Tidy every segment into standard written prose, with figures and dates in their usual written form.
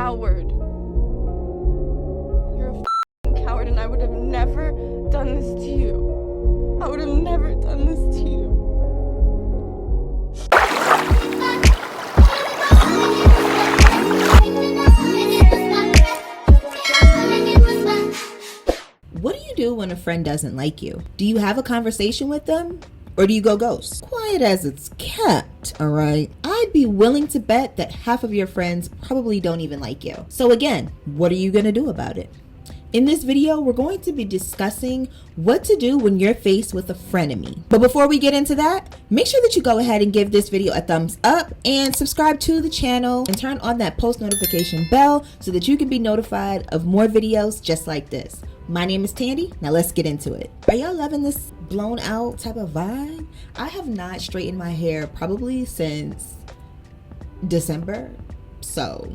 coward. You're a f***ing coward, and I would have never done this to you. I would have never done this to you. What do you do when a friend doesn't like you? Do you have a conversation with them? Or do you go ghost? Quiet as it's kept, alright? I'd be willing to bet that half of your friends probably don't even like you. So again, what are you gonna do about it? In this video, we're going to be discussing what to do when you're faced with a frenemy. But before we get into that, make sure that you go ahead and give this video a thumbs up and subscribe to the channel and turn on that post notification bell so that you can be notified of more videos just like this. My name is Tandy. Now let's get into it. Are y'all loving this blown out type of vibe? I have not straightened my hair probably since December, so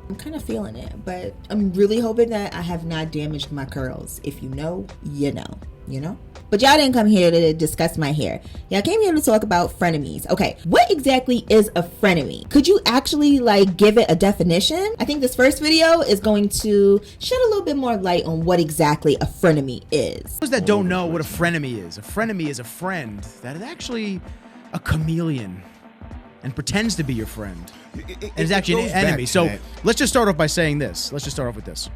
I'm kind of feeling it, but I'm really hoping that I have not damaged my curls. If you know, you know, you know? But y'all didn't come here to discuss my hair. Y'all came here to talk about frenemies. Okay, what exactly is a frenemy? Could you actually give it a definition? I think this first video is going to shed a little bit more light on what exactly a frenemy is. Those that don't know what a frenemy is a friend that is actually a chameleon and pretends to be your friend. And is actually an enemy. So let's just start off by saying this. Let's just start off with this.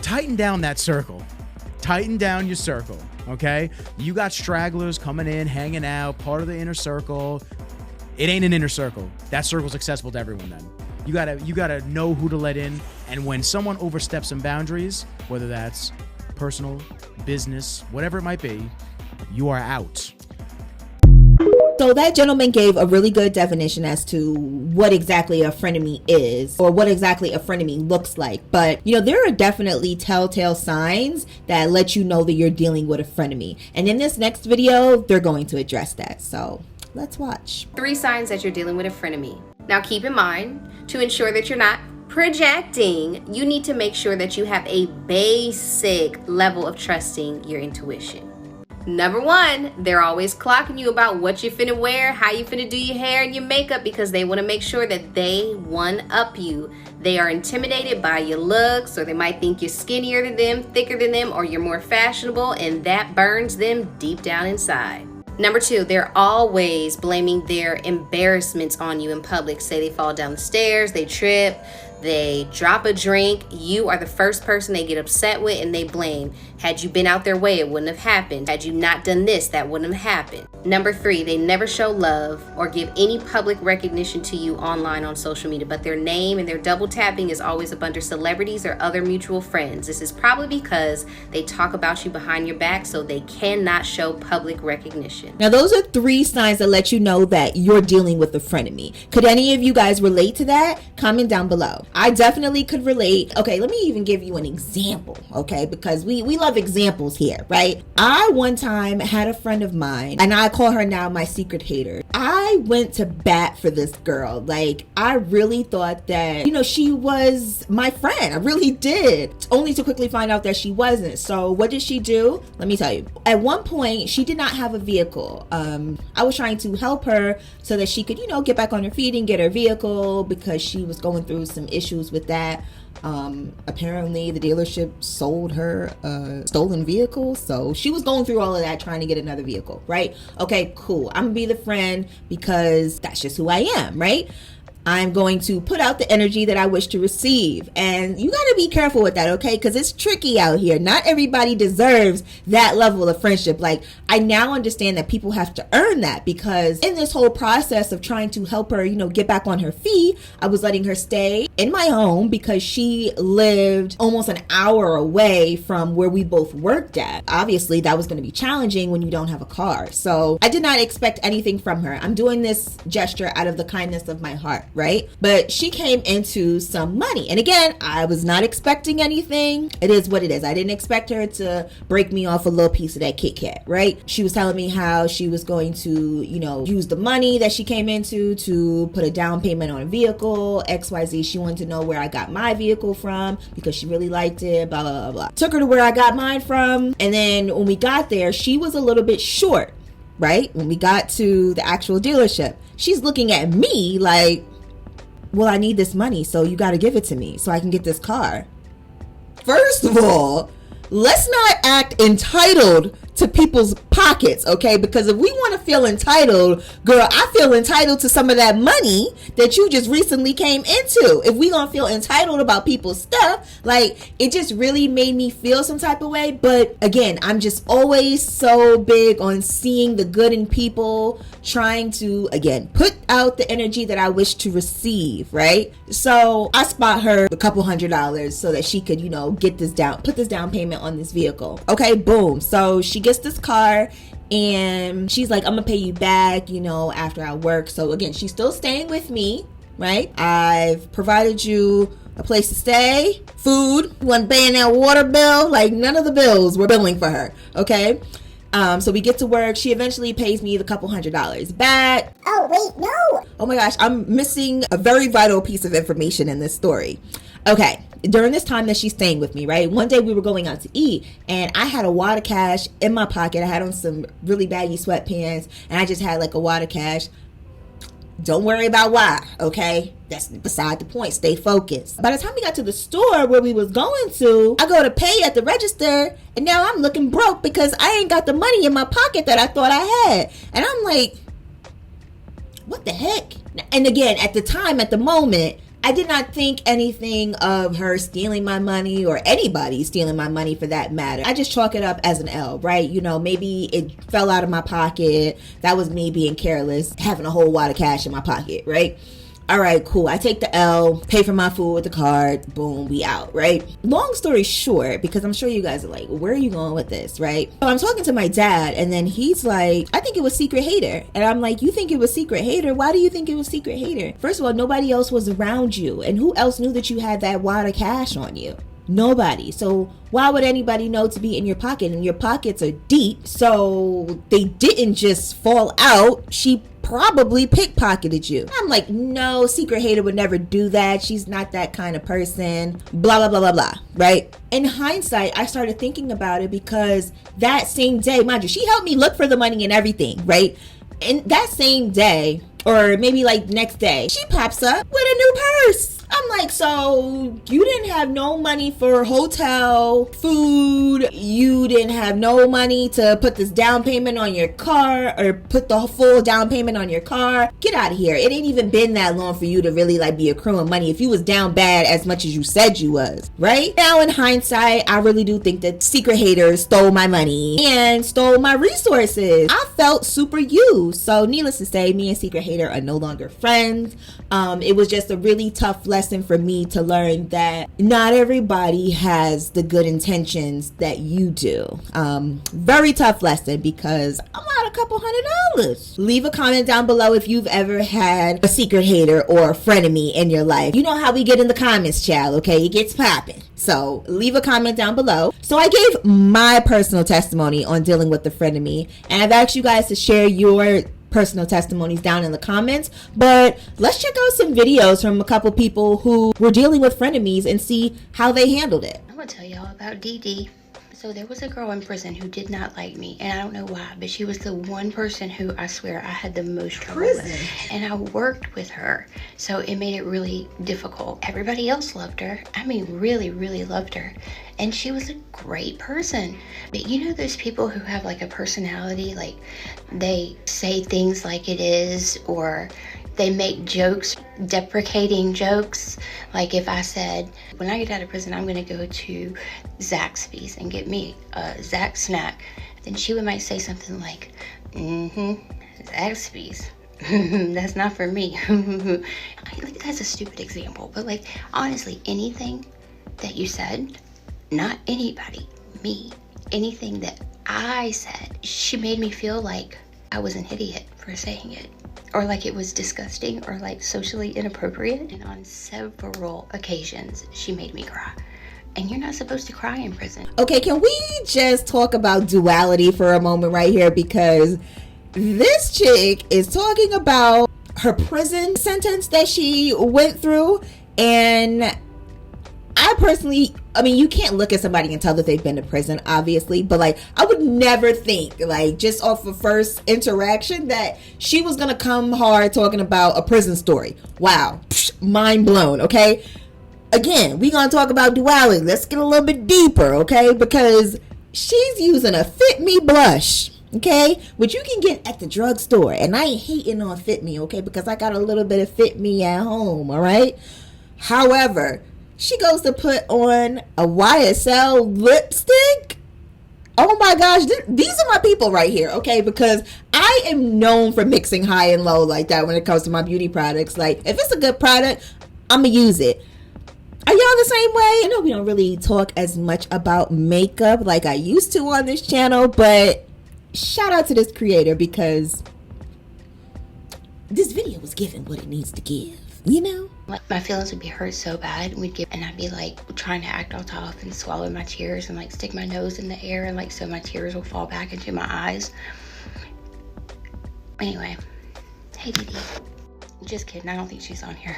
Tighten down that circle. Tighten down your circle, okay? You got stragglers coming in, hanging out, part of the inner circle. It ain't an inner circle. That circle's accessible to everyone then. You gotta know who to let in, and when someone oversteps some boundaries, whether that's personal, business, whatever it might be, you are out. So that gentleman gave a really good definition as to what exactly a frenemy is, or what exactly a frenemy looks like. But, you know, there are definitely telltale signs that let you know that you're dealing with a frenemy. And in this next video, they're going to address that. So let's watch. 3 signs that you're dealing with a frenemy. Now keep in mind, to ensure that you're not projecting, you need to make sure that you have a basic level of trusting your intuition. Number 1, they're always clocking you about what you finna wear, how you finna do your hair and your makeup, because they want to make sure that they one-up you. They are intimidated by your looks, or they might think you're skinnier than them, thicker than them, or you're more fashionable, and that burns them deep down inside. Number 2, they're always blaming their embarrassments on you in public. Say they fall down the stairs, they trip, they drop a drink, you are the first person they get upset with and they blame. Had you been out their way, it wouldn't have happened. Had you not done this, that wouldn't have happened. Number 3, they never show love or give any public recognition to you online on social media, but their name and their double tapping is always up under celebrities or other mutual friends. This is probably because they talk about you behind your back, so they cannot show public recognition. Now those are 3 signs that let you know that you're dealing with a frenemy. Could any of you guys relate to that? Comment down below. I definitely could relate. Okay, let me even give you an example, okay? Because we love examples here, right? I one time had a friend of mine, and I call her now my secret hater. I went to bat for this girl. I really thought that, you know, she was my friend. I really did. Only to quickly find out that she wasn't. So what did she do? Let me tell you. At one point, she did not have a vehicle. I was trying to help her so that she could, you know, get back on her feet and get her vehicle, because she was going through some issues with that. Apparently the dealership sold her a stolen vehicle, so she was going through all of that trying to get another vehicle, right? Okay, cool. I'm gonna be the friend because that's just who I am, right? I'm going to put out the energy that I wish to receive. And you got to be careful with that, okay? Because it's tricky out here. Not everybody deserves that level of friendship. I now understand that people have to earn that, because in this whole process of trying to help her, you know, get back on her feet, I was letting her stay in my home because she lived almost an hour away from where we both worked at. Obviously, that was going to be challenging when you don't have a car. So I did not expect anything from her. I'm doing this gesture out of the kindness of my heart, right? But she came into some money. And again, I was not expecting anything. It is what it is. I didn't expect her to break me off a little piece of that Kit Kat, right? She was telling me how she was going to, you know, use the money that she came into to put a down payment on a vehicle, XYZ. She wanted to know where I got my vehicle from because she really liked it, blah, blah, blah, blah. Took her to where I got mine from. And then when we got there, she was a little bit short, right? When we got to the actual dealership, she's looking at me like, well, I need this money, so you got to give it to me so I can get this car. First of all, let's not act entitled to people's pockets, okay? Because if we want to feel entitled, girl, I feel entitled to some of that money that you just recently came into. If we gonna feel entitled about people's stuff, like, it just really made me feel some type of way. But again, I'm just always so big on seeing the good in people, trying to, again, put out the energy that I wish to receive, right? So I spot her a couple $100 so that she could, put this down payment on this vehicle. Okay, boom. So she gets this car and she's like, I'm gonna pay you back, after I work. So again, she's still staying with me, right? I've provided you a place to stay, food, you wasn't paying that water bill, like none of the bills were billing for her, okay? So we get to work. She eventually pays me the couple $100 back. Oh, wait, no. Oh my gosh, I'm missing a very vital piece of information in this story. Okay, during this time that she's staying with me, right? One day we were going out to eat and I had a wad of cash in my pocket. I had on some really baggy sweatpants and I just had like a wad of cash. Don't worry about why, okay? That's beside the point. Stay focused. By the time we got to the store where we was going to, I go to pay at the register and now I'm looking broke because I ain't got the money in my pocket that I thought I had. And I'm like, what the heck? And again, at the moment, I did not think anything of her stealing my money or anybody stealing my money for that matter. I just chalk it up as an L, right? Maybe it fell out of my pocket. That was me being careless, having a whole wad of cash in my pocket, right? All right, cool. I take the L, pay for my food with the card, boom, we out, right? Long story short, because I'm sure you guys are like, where are you going with this, right? So I'm talking to my dad, and then he's like, I think it was secret hater. And I'm like, you think it was secret hater? Why do you think it was secret hater? First of all, nobody else was around you. And who else knew that you had that wad of cash on you? Nobody. So why would anybody know to be in your pocket? And your pockets are deep, so they didn't just fall out. She probably pickpocketed you. I'm like, no, secret hater would never do that. She's not that kind of person. Blah, blah, blah, blah, blah. Right? In hindsight, I started thinking about it because that same day, mind you, she helped me look for the money and everything, right? And that same day, or maybe like next day, she pops up with a new purse. I'm like, so you didn't have no money for hotel, food, you didn't have no money to put this down payment on your car or put the full down payment on your car. Get out of here. It ain't even been that long for you to really like be accruing money if you was down bad as much as you said you was, right? Now in hindsight, I really do think that secret haters stole my money and stole my resources. I felt super used. So needless to say, me and secret hater are no longer friends. It was just a really tough lesson for me to learn that not everybody has the good intentions that you do. Very tough lesson because I'm out a couple $100. Leave a comment down below if you've ever had a secret hater or a frenemy in your life. You know how we get in the comments, child, okay? It gets popping. So leave a comment down below. So I gave my personal testimony on dealing with the frenemy, and I've asked you guys to share your personal testimonies down in the comments, but let's check out some videos from a couple people who were dealing with frenemies and see how they handled it. I'm gonna tell y'all about DD. So there was a girl in prison who did not like me, and I don't know why, but she was the one person who I swear I had the most trouble with. And I worked with her, so it made it really difficult. Everybody else loved her. I mean, really, really loved her. And she was a great person. But you know those people who have like a personality, like they say things like it is, or they make jokes, deprecating jokes. Like if I said, when I get out of prison, I'm gonna go to Zaxby's and get me a Zax snack, then she might say something like, Zaxby's. That's not for me. That's a stupid example, but like honestly, anything that you said, not anybody, me, anything that I said, she made me feel like I was an idiot for saying it, or like it was disgusting or like socially inappropriate. And on several occasions, she made me cry. And you're not supposed to cry in prison. Okay, can we just talk about duality for a moment right here? Because this chick is talking about her prison sentence that she went through, and I personally I mean, you can't look at somebody and tell that they've been to prison, obviously, but like, I would never think, like, just off of first interaction, that she was gonna come hard talking about a prison story. Wow. Psh, mind blown, okay? Again, we gonna talk about duality. Let's get a little bit deeper, okay? Because she's using a Fit Me blush, okay? Which you can get at the drugstore. And I ain't hating on Fit Me, okay? Because I got a little bit of Fit Me at home, all right? However, she goes to put on a YSL lipstick. Oh my gosh, these are my people right here, okay? Because I am known for mixing high and low like that when it comes to my beauty products. Like, if it's a good product, I'm gonna use it. Are y'all the same way? I know we don't really talk as much about makeup like I used to on this channel, but shout out to this creator because this video was giving what it needs to give, you know? Like, my feelings would be hurt so bad, and I'd be like trying to act all tough and swallow my tears and like stick my nose in the air, and like so my tears will fall back into my eyes. Anyway, hey Dee Dee. Just kidding, I don't think she's on here.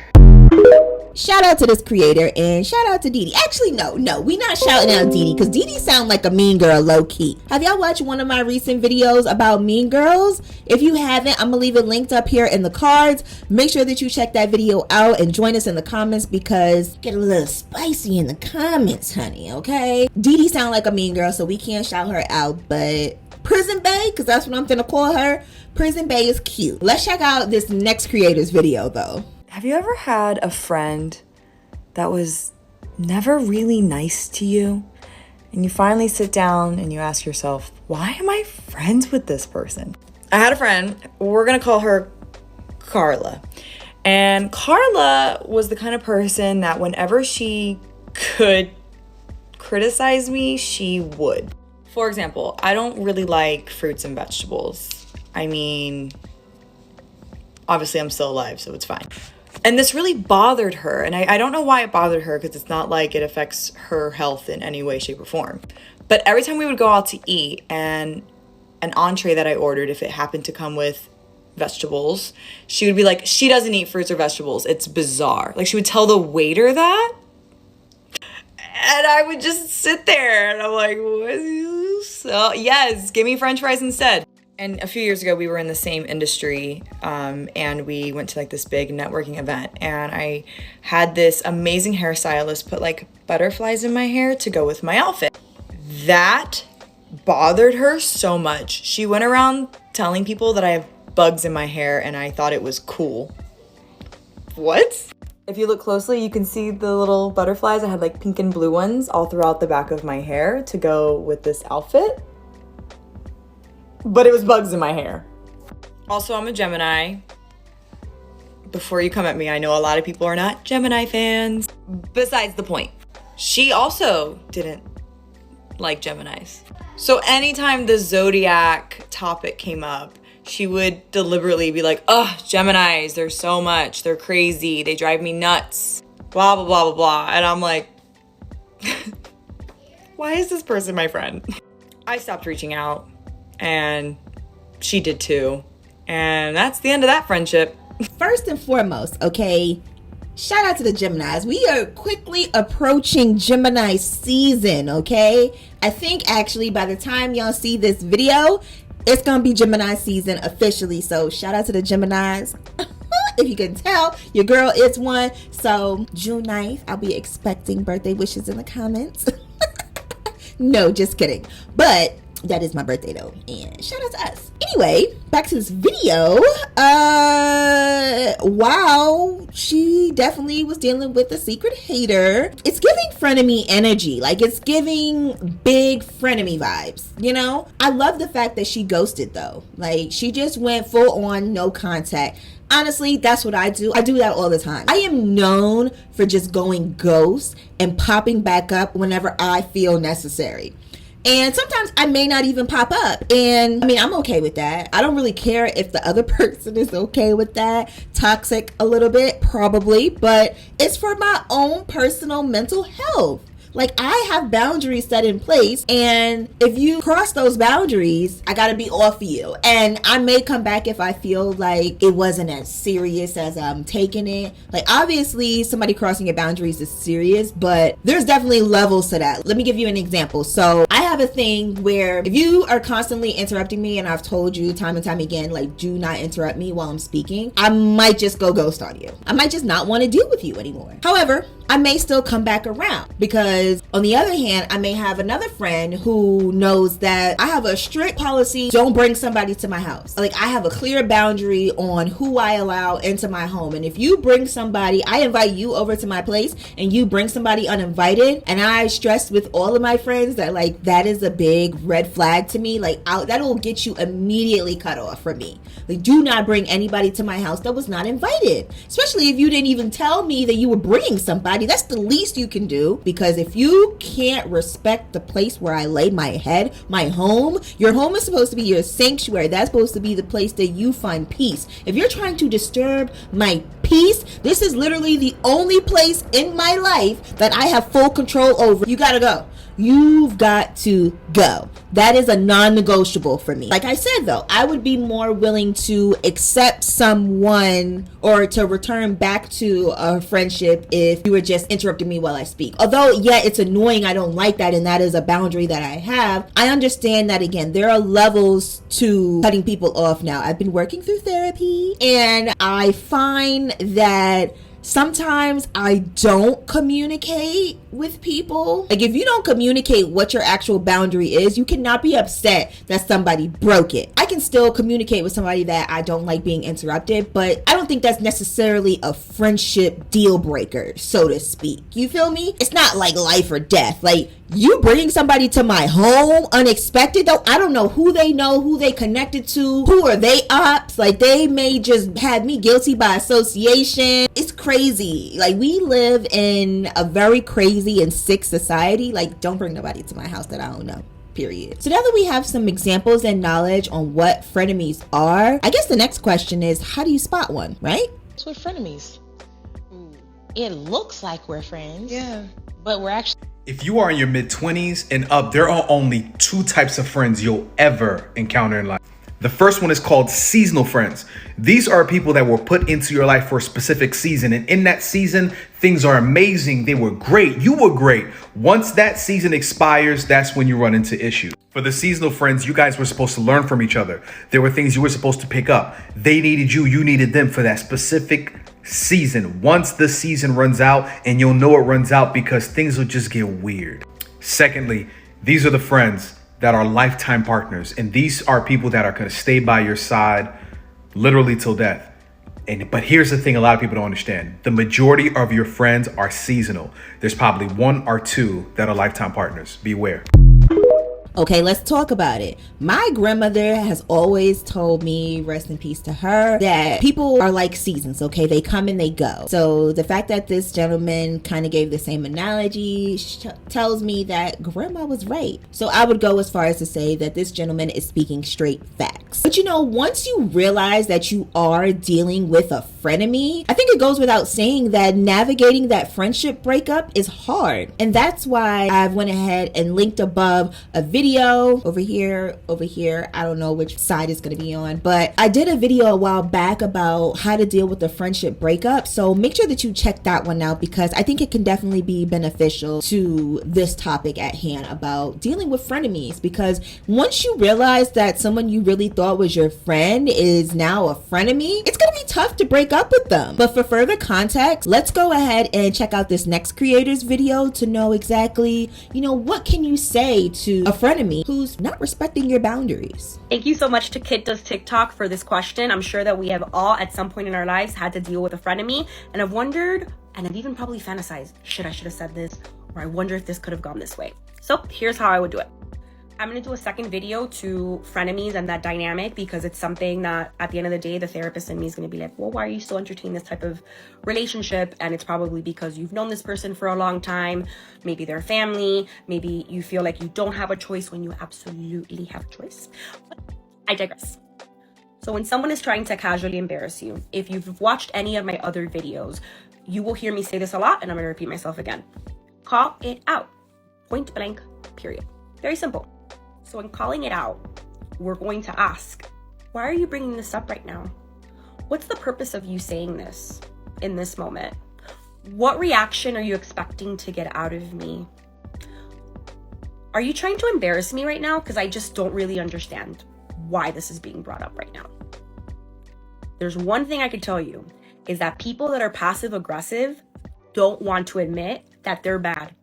Shout out to this creator and shout out to Dee Dee. Actually, no, we not shouting out Dee Dee because Dee Dee sound like a mean girl low key. Have y'all watched one of my recent videos about mean girls? If you haven't, I'm gonna leave it linked up here in the cards. Make sure that you check that video out and join us in the comments because get a little spicy in the comments, honey, okay? Dee Dee sound like a mean girl, so we can't shout her out, but Prison Bae, because that's what I'm gonna call her, Prison Bae is cute. Let's check out this next creator's video though. Have you ever had a friend that was never really nice to you? And you finally sit down and you ask yourself, why am I friends with this person? I had a friend, we're gonna call her Carla. And Carla was the kind of person that whenever she could criticize me, she would. For example, I don't really like fruits and vegetables. I mean, obviously I'm still alive, so it's fine. And this really bothered her. And I don't know why it bothered her because it's not like it affects her health in any way, shape, or form. But every time we would go out to eat and an entree that I ordered, if it happened to come with vegetables, she would be like, she doesn't eat fruits or vegetables. It's bizarre. Like, she would tell the waiter that. And I would just sit there and I'm like, what is this? So, yes, give me French fries instead. And a few years ago, we were in the same industry, and we went to like this big networking event, and I had this amazing hairstylist put like butterflies in my hair to go with my outfit. That bothered her so much. She went around telling people that I have bugs in my hair, and I thought it was cool. What? If you look closely, you can see the little butterflies. I had like pink and blue ones all throughout the back of my hair to go with this outfit. But it was bugs in my hair. Also, I'm a Gemini. Before you come at me, I know a lot of people are not Gemini fans. Besides the point, she also didn't like Geminis. So anytime the zodiac topic came up, she would deliberately be like, oh, Geminis, there's so much, they're crazy, they drive me nuts, blah, blah, blah, blah, blah. And I'm like, why is this person my friend? I stopped reaching out. And she did too. And that's the end of that friendship. First and foremost, okay, shout out to the Geminis. We are quickly approaching Gemini season, okay? I think actually by the time y'all see this video, it's gonna be Gemini season officially. So shout out to the Geminis. If you can tell, your girl is one. So June 9th, I'll be expecting birthday wishes in the comments. No, just kidding. But that is my birthday though, and shout out to us. Anyway, back to this video. Wow, she definitely was dealing with a secret hater. It's giving frenemy energy, like it's giving big frenemy vibes, you know? I love the fact that she ghosted though. Like, she just went full on no contact. Honestly, that's what I do. I do that all the time. I am known for just going ghost and popping back up whenever I feel necessary. And sometimes I may not even pop up. And I mean, I'm okay with that. I don't really care if the other person is okay with that. Toxic a little bit, probably. But it's for my own personal mental health. Like, I have boundaries set in place, and if you cross those boundaries, I gotta be off of you. And I may come back if I feel like it wasn't as serious as I'm taking it. Like, obviously, somebody crossing your boundaries is serious, but there's definitely levels to that. Let me give you an example. So I have a thing where if you are constantly interrupting me, and I've told you time and time again, like, do not interrupt me while I'm speaking, I might just go ghost on you. I might just not want to deal with you anymore. However, I may still come back around, because on the other hand, I may have another friend who knows that I have a strict policy: don't bring somebody to my house. Like, I have a clear boundary on who I allow into my home. And if you bring somebody, I invite you over to my place, and you bring somebody uninvited, and I stress with all of my friends that, like, that is a big red flag to me. Like, that will get you immediately cut off from me. Like, do not bring anybody to my house that was not invited, especially if you didn't even tell me that you were bringing somebody. That's the least you can do, because if you can't respect the place where I lay my head, my home, your home is supposed to be your sanctuary. That's supposed to be the place that you find peace. If you're trying to disturb my peace, this is literally the only place in my life that I have full control over. You gotta go. You've got to go. That is a non-negotiable for me. Like I said, though, I would be more willing to accept someone or to return back to a friendship if you were just interrupting me while I speak. Although, yeah, it's annoying. I don't like that, and that is a boundary that I have. I understand that, again, there are levels to cutting people off now. I've been working through therapy, and I find that sometimes I don't communicate with people. Like, if you don't communicate what your actual boundary is, you cannot be upset that somebody broke it. I can still communicate with somebody that I don't like being interrupted, but I don't think that's necessarily a friendship deal breaker, so to speak. You feel me? It's not like life or death. Like, you bringing somebody to my home unexpected, though, I don't know who they connected to, who are they ops. Like, they may just have me guilty by association. It's crazy. Like, we live in a very crazy and sick society. Like, don't bring nobody to my house that I don't know. Period. So now that we have some examples and knowledge on what frenemies are, I guess the next question is, how do you spot one, right? We're frenemies. It looks like we're friends. Yeah. But we're actually... If you are in your mid-20s and up, there are only two types of friends you'll ever encounter in life. The first one is called seasonal friends. These are people that were put into your life for a specific season. And in that season, things are amazing. They were great. You were great. Once that season expires, that's when you run into issues. For the seasonal friends, you guys were supposed to learn from each other. There were things you were supposed to pick up. They needed you. You needed them for that specific season. Once the season runs out, and you'll know it runs out because things will just get weird. Secondly, these are the friends that are lifetime partners. And these are people that are going to stay by your side literally till death. But here's the thing a lot of people don't understand. The majority of your friends are seasonal. There's probably one or two that are lifetime partners. Beware. Okay, let's talk about it. My grandmother has always told me, rest in peace to her, that people are like seasons, okay? They come and they go. So the fact that this gentleman kind of gave the same analogy tells me that grandma was right. So I would go as far as to say that this gentleman is speaking straight facts. But you know, once you realize that you are dealing with a frenemy, I think it goes without saying that navigating that friendship breakup is hard. And that's why I've went ahead and linked above a video over here. I don't know which side it's going to be on, but I did a video a while back about how to deal with the friendship breakup. So make sure that you check that one out, because I think it can definitely be beneficial to this topic at hand about dealing with frenemies. Because once you realize that someone you really thought was your friend is now a frenemy, it's going to be tough to break up with them. But for further context, let's go ahead and check out this next creator's video to know exactly, what can you say to a frenemy who's not respecting your boundaries. Thank you so much to Kit Does TikTok for this question. I'm sure that we have all at some point in our lives had to deal with a frenemy, and I've wondered, and I've even probably fantasized, I should have said this, or I wonder if this could have gone this way. So here's how I would do it. I'm going to do a second video to frenemies and that dynamic, because it's something that at the end of the day, the therapist in me is going to be like, well, why are you still entertaining this type of relationship? And it's probably because you've known this person for a long time. Maybe they're family. Maybe you feel like you don't have a choice when you absolutely have a choice. But I digress. So when someone is trying to casually embarrass you, if you've watched any of my other videos, you will hear me say this a lot, and I'm going to repeat myself again. Call it out. Point blank, period. Very simple. So in calling it out, we're going to ask, why are you bringing this up right now? What's the purpose of you saying this in this moment? What reaction are you expecting to get out of me? Are you trying to embarrass me right now? Because I just don't really understand why this is being brought up right now. There's one thing I could tell you, is that people that are passive aggressive don't want to admit that they're bad.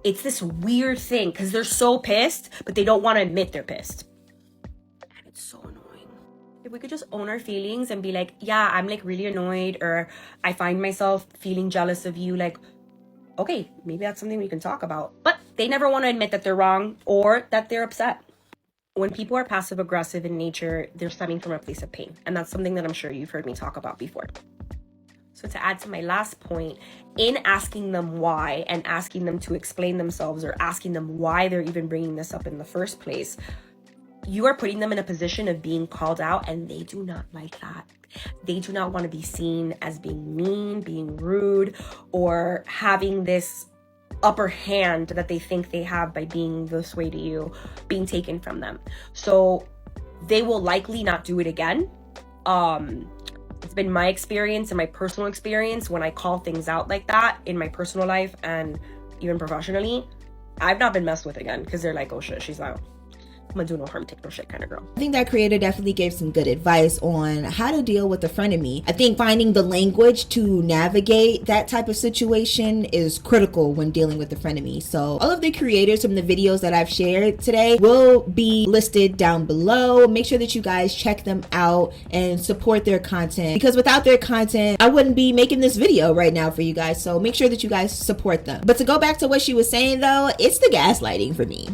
It's this weird thing because they're so pissed, but they don't want to admit they're pissed. And it's so annoying. If we could just own our feelings and be like, yeah, I'm like really annoyed, or I find myself feeling jealous of you, like, okay, maybe that's something we can talk about. But they never want to admit that they're wrong or that they're upset. When people are passive aggressive in nature, they're stemming from a place of pain. And that's something that I'm sure you've heard me talk about before. So to add to my last point, in asking them why and asking them to explain themselves or asking them why they're even bringing this up in the first place, you are putting them in a position of being called out, and they do not like that. They do not want to be seen as being mean, being rude, or having this upper hand that they think they have by being this way to you, being taken from them. So they will likely not do it again. It's been my experience and my personal experience when I call things out like that in my personal life and even professionally, I've not been messed with again because they're like, oh shit, she's out. I'm gonna do no harm, take no shit kind of girl. I think that creator definitely gave some good advice on how to deal with a frenemy. I think finding the language to navigate that type of situation is critical when dealing with the frenemy. So all of the creators from the videos that I've shared today will be listed down below. Make sure that you guys check them out and support their content, because without their content, I wouldn't be making this video right now for you guys. So make sure that you guys support them. But to go back to what she was saying though, it's the gaslighting for me.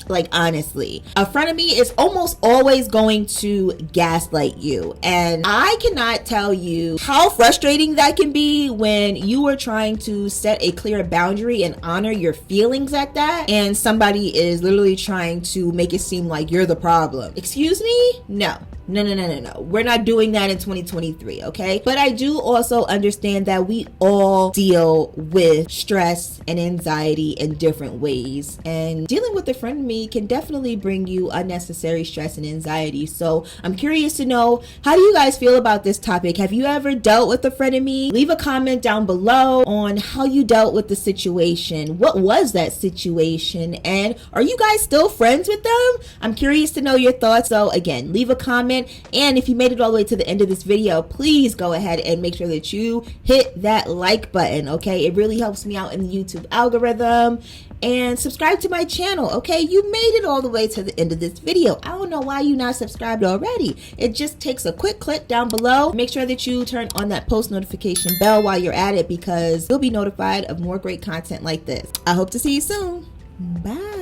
Like, honestly, a frenemy is almost always going to gaslight you, and I cannot tell you how frustrating that can be when you are trying to set a clear boundary and honor your feelings at that, and somebody is literally trying to make it seem like you're the problem. Excuse me? No. We're not doing that in 2023, okay? But I do also understand that we all deal with stress and anxiety in different ways, and dealing with a frenemy can definitely bring you unnecessary stress and anxiety. So I'm curious to know, how do you guys feel about this topic? Have you ever dealt with a frenemy? Leave a comment down below on how you dealt with the situation. What was that situation? And are you guys still friends with them? I'm curious to know your thoughts. So again, leave a comment. And if you made it all the way to the end of this video, please go ahead and make sure that you hit that like button, okay? It really helps me out in the YouTube algorithm. And subscribe to my channel, okay? You made it all the way to the end of this video. I don't know why you're not subscribed already. It just takes a quick click down below. Make sure that you turn on that post notification bell while you're at it, because you'll be notified of more great content like this. I hope to see you soon. Bye.